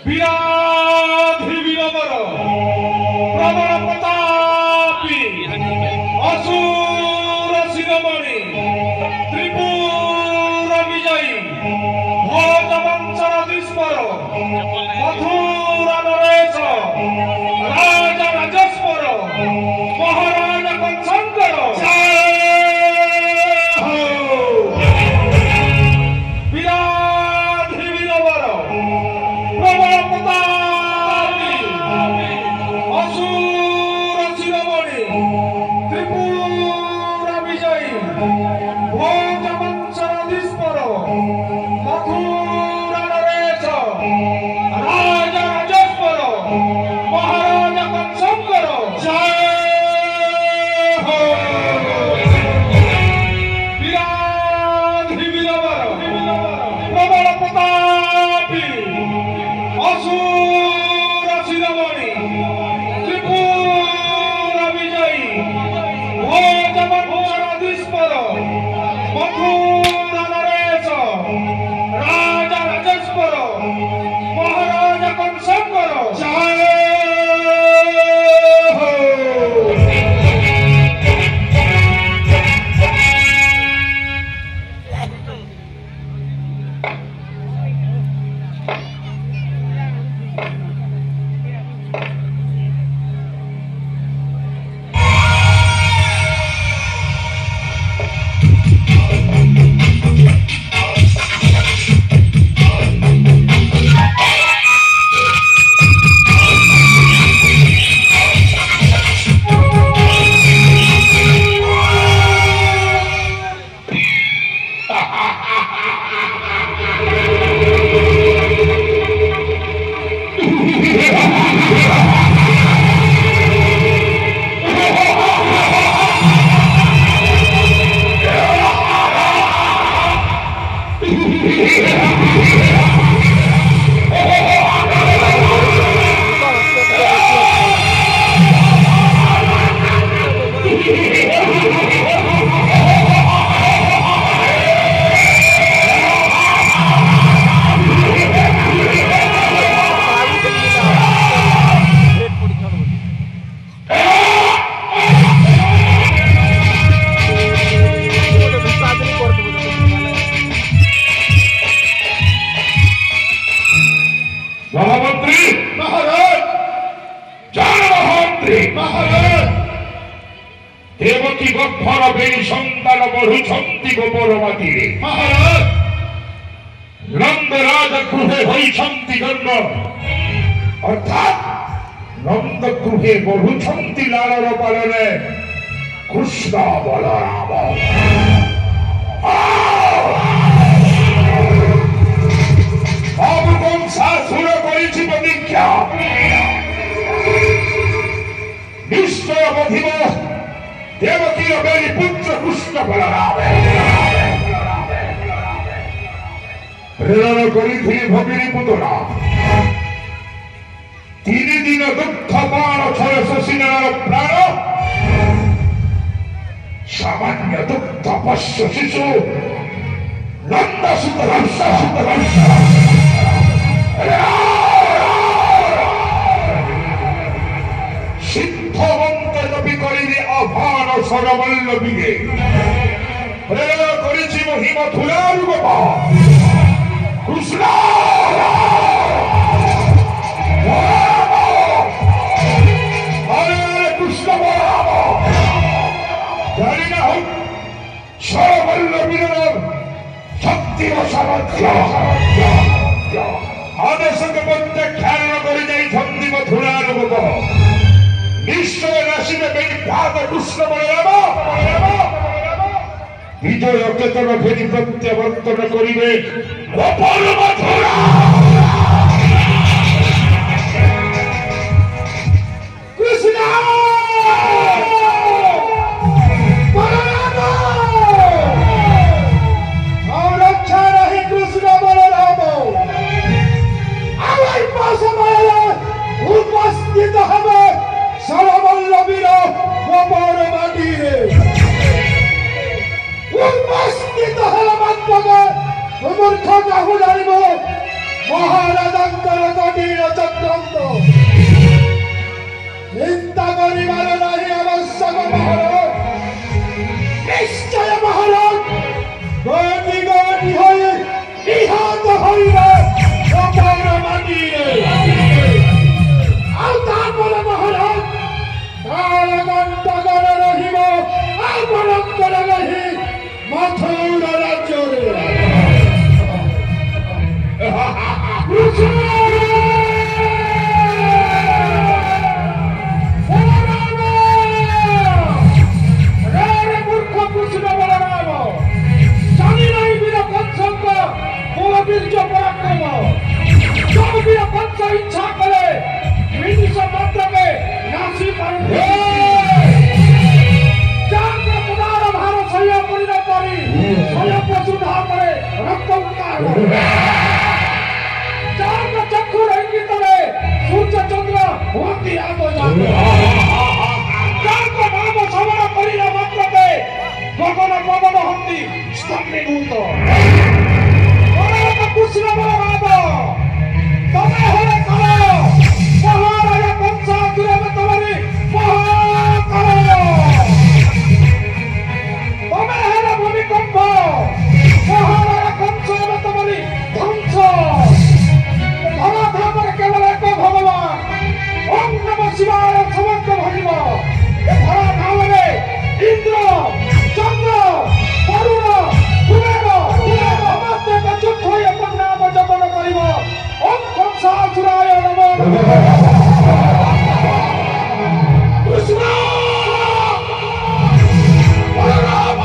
বিরাধি বিরবর প্রবল প্রতাপী অসুর শিরোমণি ত্রিপুর বিজয়ী ভোজবঞ্চর দুষ্পর মথুরা নরেশ রাজা রাজস্বর মহারাজা কংসঙ্কর বিরাধি বিরবর প্রবল প্রতাপী অসুর শিরোমণি ত্রিপুর বিজয়ী ভোজবঞ্চর দুষ্পর মথুরা নরেশ রাজা রাজস্বর মহারাজা কংসঙ্কর জয় হো। বিরাধি বিরবর প্রবল প্রতাপী অসুর শিরোমণি ত্রিপুর বিজয়ী ভোজবঞ্চর দুষ্পর মথুরা নরেশ রাজা রাজস্বর মহারাজা কংসঙ্কর জয় হো। মহামন্ত্রী মহারাজ, জয় মহামন্ত্রী মহারাজ, দেবকী গর্ভর বেণী সন্তান বঢ়ুছন্তি গোপর মাতিরে মহারাজ, নন্দরাজ গৃহে হইছন্তি জন্ম, অর্থাৎ নন্দগৃহে বঢ়ুছন্তি লালন পালনে কৃষ্ণ বলরাম। শাশুড় করেছি প্রতীক্ষা, নিশ্চয় বধিব দেবকীর বেরি পুত্র কৃষ্ণ বলরাম। প্রেরণ করিথি ভগিনী পুতনা, 3 দিন দুঃখ পাণ ছয় শশীনার প্রাণ, সামান্য দুঃখ পশ্য শিশু নন্দসুত সিদ্ধবন্ত জপি করিলে অভান সরবল্লভীকে প্রেরণ করেছি মহিম ধুলার গোপ কৃষ্ণ কৃষ্ণ বলরাম। জানি না হোক সরবল্লভীর শক্তি ও সামর্থ্য আদেশকে প্রত্যাখ্যান করে যাই সন্দীপ ধুলার গোপ, নিশ্চয় রাশিবে বিখ্যাত কৃষ্ণ বলরাম। বিজয় অচেতন ফেরি প্রত্যাবর্তন করিবে গোপর মথুরা। কৃষ্ণ রক্ষা রাহি কৃষ্ণ বলরাম আমার পাশে উপস্থিত হবে সরবল্লভীর গোপর মাটিরে। উপস্থিত হলে মাত্র মূর্খ কাহু জানিব इंद्र चंद्र वरुण कुबेर समस्ते चतुर्थ अपन नाम जपन करिब ओम कंसासुराय नमः कृष्ण बलराम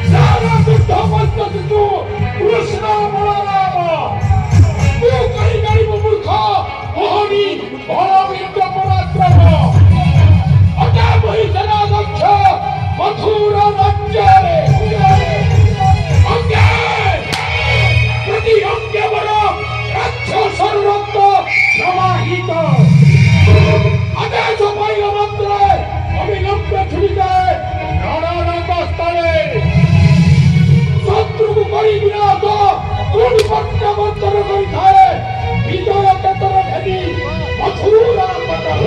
ज्ञान बुद्ध मस्तु कृष्ण बलराम तू कहीं गरीब मूर्ख मोहनी बलविंद पराक्रम अजा महिषना दक्ष मथुरा राज्य अंगे प्रति अंगे बड़ राक्षसर रक्त प्रवाहित आदेश पाइल मात्र अविलंबे छुड़ी जाए रणरंग स्थले शत्रु को करी विनाश कोण पट्ट बंधन करी थाए विजय केतर भेदी मथुरा पटल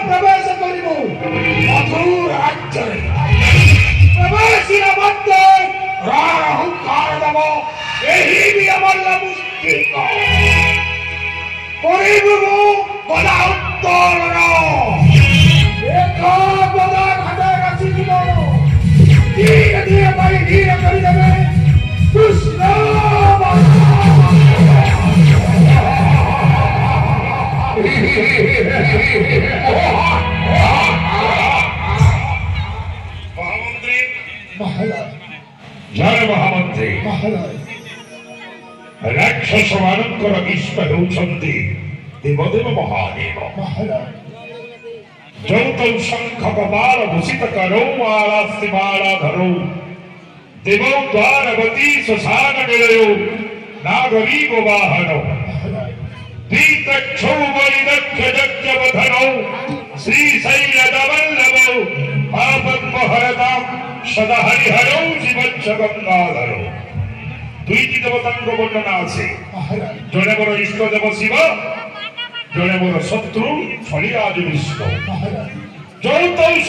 प्रवेश करू मधुर राज्य प्रवेश अहंकार दब यही भी अमल मुक्ति गदा उत्तोलन गदा घाटे रची धीरे धीरे भाई धीरे करदे कृष्ण जय महामंत्री राक्षस मानकर इष्ट होउछंती देवदेव महादेव जो शंख कपाल भूषित करो माला माला धरो देव द्वारवती श्मशान निलयो नागरी वाहनो दीतक्षौ वैदक्ष यज्ञ वधनो श्रीशैलवल्लभो पापद्महरतां सदा हरिहरौ शिवच्च गंगाधरो दुईटी देवतांक वर्णना आछे जने मोर इष्ट देव शिव जने मोर शत्रु फलिराज विष्णु जो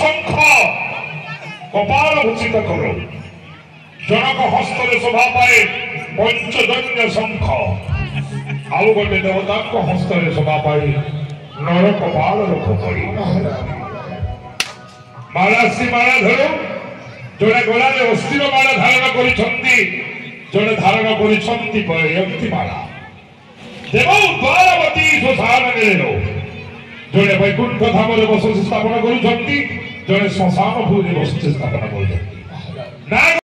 शंख कपाल भूषित करो जनक हस्तरे शोभा पाए पंचजन्य शंख आउ गोटे देवतांक हस्तरे शोभा पाए नर कपाल खोपड़ी मालासी माला धरो जड़े गलारे अस्थिर माला धारण करिसंती जड़े धारण करिसंती पयंती माला देव द्वारवती श्मशान निलयो जड़े वैकुंठ धामरे बसति स्थापन करिसंती जड़े श्मशान भूमि बसति स्थापन करिसंती।